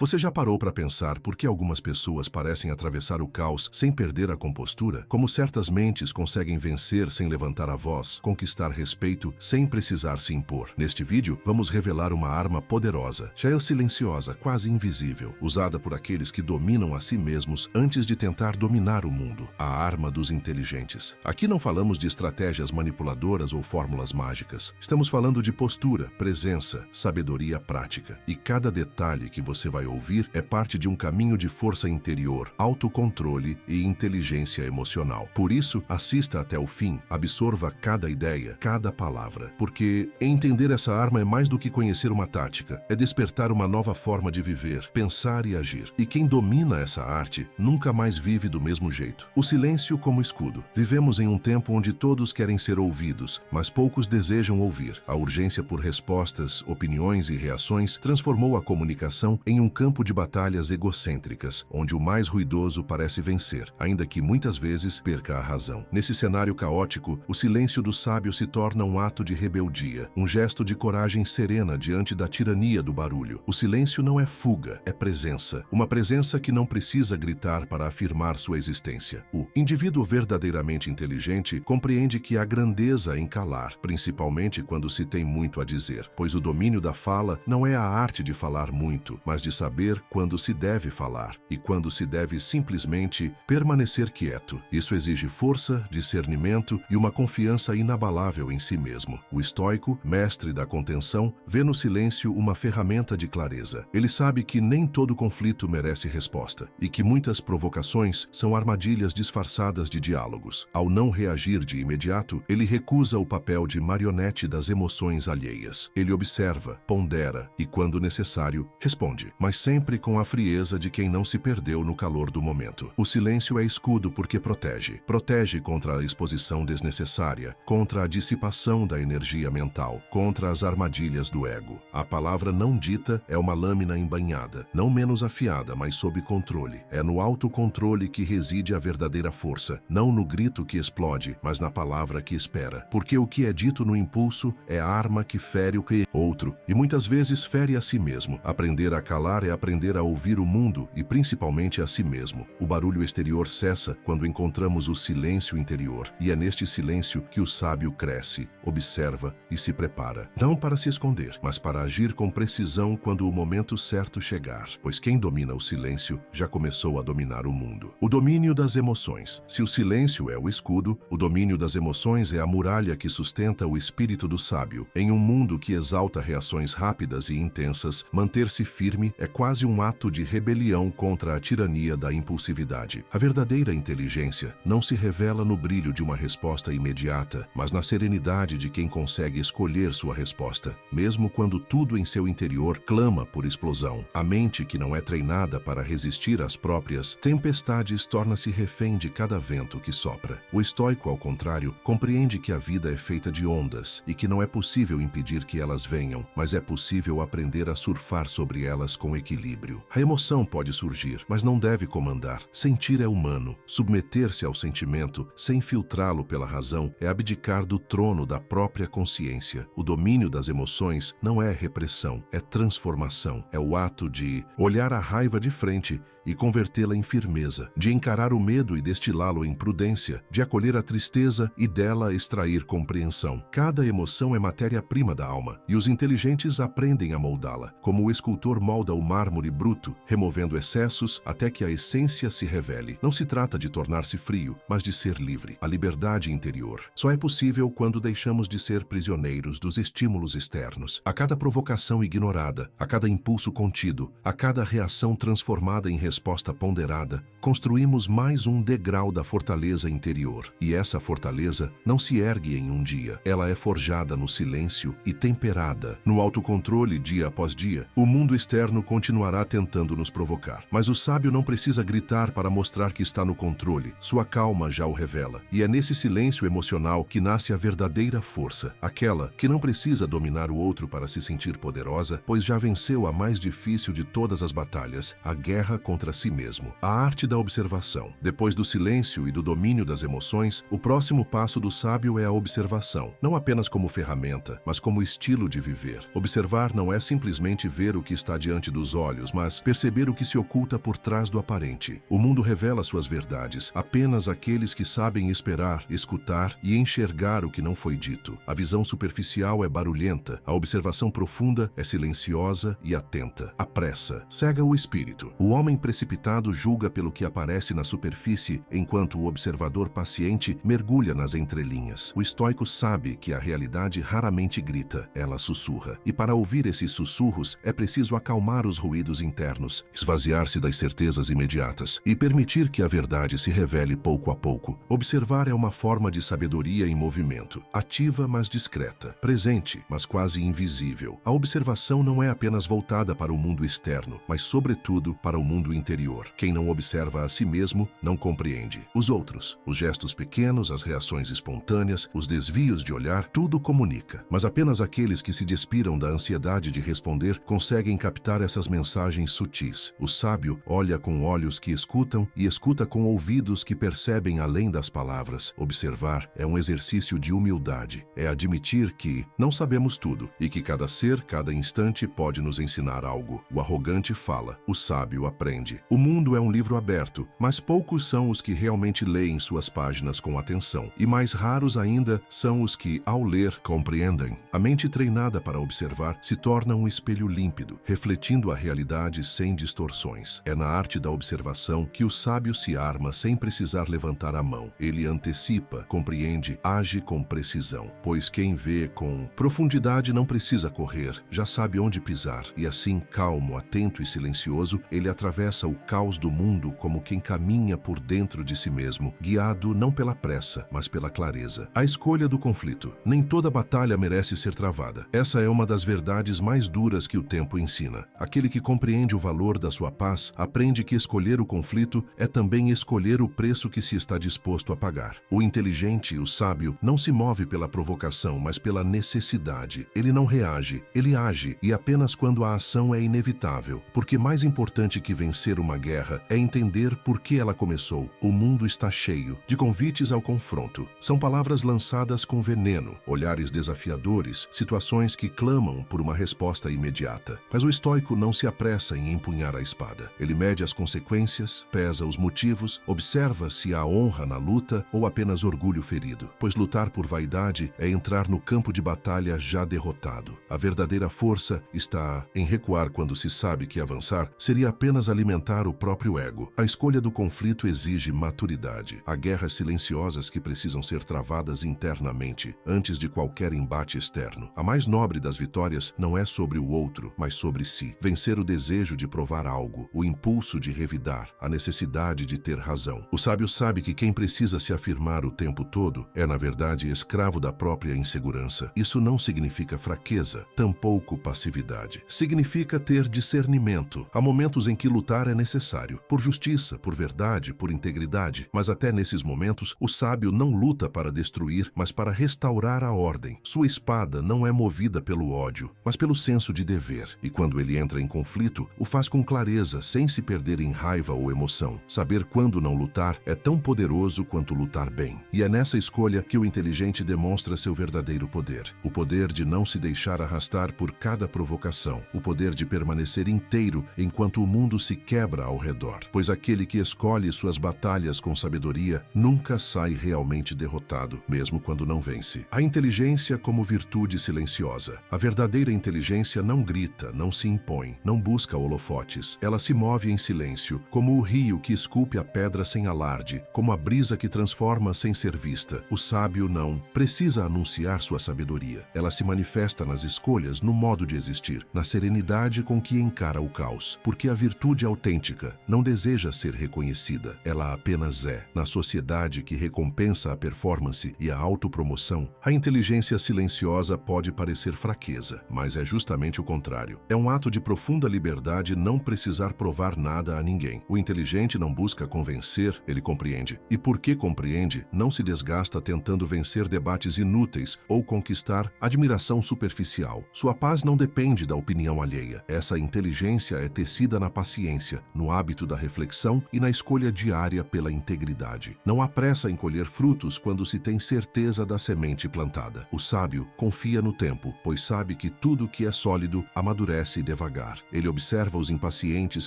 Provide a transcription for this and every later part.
Você já parou para pensar por que algumas pessoas parecem atravessar o caos sem perder a compostura? Como certas mentes conseguem vencer sem levantar a voz, conquistar respeito sem precisar se impor? Neste vídeo, vamos revelar uma arma poderosa, já é silenciosa, quase invisível, usada por aqueles que dominam a si mesmos antes de tentar dominar o mundo. A arma dos inteligentes. Aqui não falamos de estratégias manipuladoras ou fórmulas mágicas. Estamos falando de postura, presença, sabedoria prática. E cada detalhe que você vai ouvir é parte de um caminho de força interior, autocontrole e inteligência emocional. Por isso, assista até o fim, absorva cada ideia, cada palavra. Porque entender essa arma é mais do que conhecer uma tática, é despertar uma nova forma de viver, pensar e agir. E quem domina essa arte nunca mais vive do mesmo jeito. O silêncio como escudo. Vivemos em um tempo onde todos querem ser ouvidos, mas poucos desejam ouvir. A urgência por respostas, opiniões e reações transformou a comunicação em um campo de batalhas egocêntricas, onde o mais ruidoso parece vencer, ainda que muitas vezes perca a razão. Nesse cenário caótico, o silêncio do sábio se torna um ato de rebeldia, um gesto de coragem serena diante da tirania do barulho. O silêncio não é fuga, é presença. Uma presença que não precisa gritar para afirmar sua existência. O indivíduo verdadeiramente inteligente compreende que há grandeza em calar, principalmente quando se tem muito a dizer, pois o domínio da fala não é a arte de falar muito, mas de saber quando se deve falar e quando se deve simplesmente permanecer quieto. Isso exige força, discernimento e uma confiança inabalável em si mesmo. O estoico, mestre da contenção, vê no silêncio uma ferramenta de clareza. Ele sabe que nem todo conflito merece resposta e que muitas provocações são armadilhas disfarçadas de diálogos. Ao não reagir de imediato, ele recusa o papel de marionete das emoções alheias. Ele observa, pondera e, quando necessário, responde, mas sempre com a frieza de quem não se perdeu no calor do momento. O silêncio é escudo porque protege. Protege contra a exposição desnecessária, contra a dissipação da energia mental, contra as armadilhas do ego. A palavra não dita é uma lâmina embainhada, não menos afiada, mas sob controle. É no autocontrole que reside a verdadeira força, não no grito que explode, mas na palavra que espera. Porque o que é dito no impulso é a arma que fere o que é outro, e muitas vezes fere a si mesmo. Aprender a calar é aprender a ouvir o mundo e principalmente a si mesmo. O barulho exterior cessa quando encontramos o silêncio interior, e é neste silêncio que o sábio cresce, observa e se prepara. Não para se esconder, mas para agir com precisão quando o momento certo chegar, pois quem domina o silêncio já começou a dominar o mundo. O domínio das emoções. Se o silêncio é o escudo, o domínio das emoções é a muralha que sustenta o espírito do sábio. Em um mundo que exalta reações rápidas e intensas, manter-se firme é quase um ato de rebelião contra a tirania da impulsividade. A verdadeira inteligência não se revela no brilho de uma resposta imediata, mas na serenidade de quem consegue escolher sua resposta, mesmo quando tudo em seu interior clama por explosão. A mente que não é treinada para resistir às próprias tempestades torna-se refém de cada vento que sopra. O estoico, ao contrário, compreende que a vida é feita de ondas e que não é possível impedir que elas venham, mas é possível aprender a surfar sobre elas com equilíbrio. A emoção pode surgir, mas não deve comandar. Sentir é humano. Submeter-se ao sentimento, sem filtrá-lo pela razão, é abdicar do trono da própria consciência. O domínio das emoções não é repressão, é transformação. É o ato de olhar a raiva de frente e convertê-la em firmeza, de encarar o medo e destilá-lo em prudência, de acolher a tristeza e dela extrair compreensão. Cada emoção é matéria-prima da alma, e os inteligentes aprendem a moldá-la, como o escultor molda o mármore bruto, removendo excessos até que a essência se revele. Não se trata de tornar-se frio, mas de ser livre. A liberdade interior só é possível quando deixamos de ser prisioneiros dos estímulos externos. A cada provocação ignorada, a cada impulso contido, a cada reação transformada em resposta ponderada, construímos mais um degrau da fortaleza interior. E essa fortaleza não se ergue em um dia. Ela é forjada no silêncio e temperada no autocontrole dia após dia. O mundo externo continuará tentando nos provocar, mas o sábio não precisa gritar para mostrar que está no controle. Sua calma já o revela. E é nesse silêncio emocional que nasce a verdadeira força, aquela que não precisa dominar o outro para se sentir poderosa, pois já venceu a mais difícil de todas as batalhas, a guerra contra contra si mesmo. A arte da observação. Depois do silêncio e do domínio das emoções, o próximo passo do sábio é a observação, não apenas como ferramenta, mas como estilo de viver. Observar não é simplesmente ver o que está diante dos olhos, mas perceber o que se oculta por trás do aparente. O mundo revela suas verdades, apenas aqueles que sabem esperar, escutar e enxergar o que não foi dito. A visão superficial é barulhenta, a observação profunda é silenciosa e atenta. A pressa cega o espírito. O homem precipitado julga pelo que aparece na superfície, enquanto o observador paciente mergulha nas entrelinhas. O estoico sabe que a realidade raramente grita, ela sussurra. E para ouvir esses sussurros, é preciso acalmar os ruídos internos, esvaziar-se das certezas imediatas e permitir que a verdade se revele pouco a pouco. Observar é uma forma de sabedoria em movimento, ativa mas discreta, presente mas quase invisível. A observação não é apenas voltada para o mundo externo, mas sobretudo para o mundo interior. Quem não observa a si mesmo não compreende os outros. Os gestos pequenos, as reações espontâneas, os desvios de olhar, tudo comunica. Mas apenas aqueles que se despiram da ansiedade de responder conseguem captar essas mensagens sutis. O sábio olha com olhos que escutam e escuta com ouvidos que percebem além das palavras. Observar é um exercício de humildade. É admitir que não sabemos tudo e que cada ser, cada instante pode nos ensinar algo. O arrogante fala, o sábio aprende. O mundo é um livro aberto, mas poucos são os que realmente leem suas páginas com atenção. E mais raros ainda são os que, ao ler, compreendem. A mente treinada para observar se torna um espelho límpido, refletindo a realidade sem distorções. É na arte da observação que o sábio se arma sem precisar levantar a mão. Ele antecipa, compreende, age com precisão. Pois quem vê com profundidade não precisa correr, já sabe onde pisar. E assim, calmo, atento e silencioso, ele atravessa o caos do mundo como quem caminha por dentro de si mesmo, guiado não pela pressa, mas pela clareza. A escolha do conflito. Nem toda batalha merece ser travada. Essa é uma das verdades mais duras que o tempo ensina. Aquele que compreende o valor da sua paz aprende que escolher o conflito é também escolher o preço que se está disposto a pagar. O inteligente, o sábio, não se move pela provocação, mas pela necessidade. Ele não reage, ele age, e apenas quando a ação é inevitável. Porque mais importante que vencer uma guerra é entender por que ela começou. O mundo está cheio de convites ao confronto. São palavras lançadas com veneno, olhares desafiadores, situações que clamam por uma resposta imediata. Mas o estoico não se apressa em empunhar a espada. Ele mede as consequências, pesa os motivos, observa se há honra na luta ou apenas orgulho ferido. Pois lutar por vaidade é entrar no campo de batalha já derrotado. A verdadeira força está em recuar quando se sabe que avançar seria apenas alimentar o próprio ego. A escolha do conflito exige maturidade. Há guerras silenciosas que precisam ser travadas internamente, antes de qualquer embate externo. A mais nobre das vitórias não é sobre o outro, mas sobre si. Vencer o desejo de provar algo, o impulso de revidar, a necessidade de ter razão. O sábio sabe que quem precisa se afirmar o tempo todo é, na verdade, escravo da própria insegurança. Isso não significa fraqueza, tampouco passividade. Significa ter discernimento. Há momentos em que lutar é necessário, por justiça, por verdade, por integridade, mas até nesses momentos, o sábio não luta para destruir, mas para restaurar a ordem. Sua espada não é movida pelo ódio, mas pelo senso de dever. E quando ele entra em conflito, o faz com clareza, sem se perder em raiva ou emoção. Saber quando não lutar é tão poderoso quanto lutar bem. E é nessa escolha que o inteligente demonstra seu verdadeiro poder. O poder de não se deixar arrastar por cada provocação. O poder de permanecer inteiro enquanto o mundo se quebra ao redor. Pois aquele que escolhe suas batalhas com sabedoria nunca sai realmente derrotado, mesmo quando não vence. A inteligência como virtude silenciosa. A verdadeira inteligência não grita, não se impõe, não busca holofotes. Ela se move em silêncio, como o rio que esculpe a pedra sem alarde, como a brisa que transforma sem ser vista. O sábio não precisa anunciar sua sabedoria. Ela se manifesta nas escolhas, no modo de existir, na serenidade com que encara o caos. Porque a virtude autêntica não deseja ser reconhecida, ela apenas é. Na sociedade que recompensa a performance e a autopromoção, a inteligência silenciosa pode parecer fraqueza, mas é justamente o contrário. É um ato de profunda liberdade não precisar provar nada a ninguém. O inteligente não busca convencer, ele compreende. E porque compreende, não se desgasta tentando vencer debates inúteis ou conquistar admiração superficial. Sua paz não depende da opinião alheia. Essa inteligência é tecida na paciência, paciência, no hábito da reflexão e na escolha diária pela integridade. Não há pressa em colher frutos quando se tem certeza da semente plantada. O sábio confia no tempo, pois sabe que tudo que é sólido amadurece devagar. Ele observa os impacientes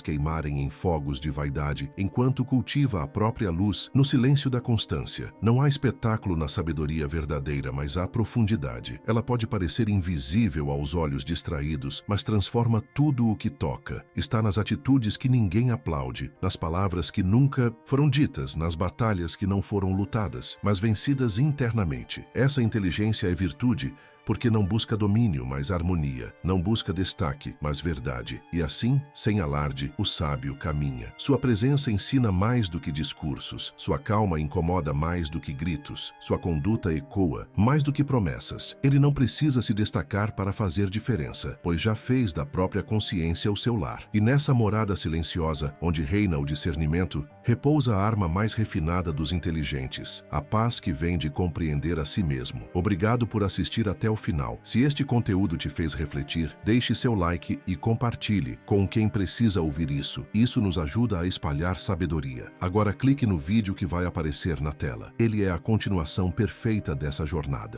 queimarem em fogos de vaidade, enquanto cultiva a própria luz no silêncio da constância. Não há espetáculo na sabedoria verdadeira, mas há profundidade. Ela pode parecer invisível aos olhos distraídos, mas transforma tudo o que toca. Está nas atitudes que ninguém aplaude, nas palavras que nunca foram ditas, nas batalhas que não foram lutadas, mas vencidas internamente. Essa inteligência é virtude, porque não busca domínio, mas harmonia. Não busca destaque, mas verdade. E assim, sem alarde, o sábio caminha. Sua presença ensina mais do que discursos. Sua calma incomoda mais do que gritos. Sua conduta ecoa mais do que promessas. Ele não precisa se destacar para fazer diferença, pois já fez da própria consciência o seu lar. E nessa morada silenciosa, onde reina o discernimento, repousa a arma mais refinada dos inteligentes, a paz que vem de compreender a si mesmo. Obrigado por assistir até o final. Se este conteúdo te fez refletir, deixe seu like e compartilhe com quem precisa ouvir isso. Isso nos ajuda a espalhar sabedoria. Agora clique no vídeo que vai aparecer na tela. Ele é a continuação perfeita dessa jornada.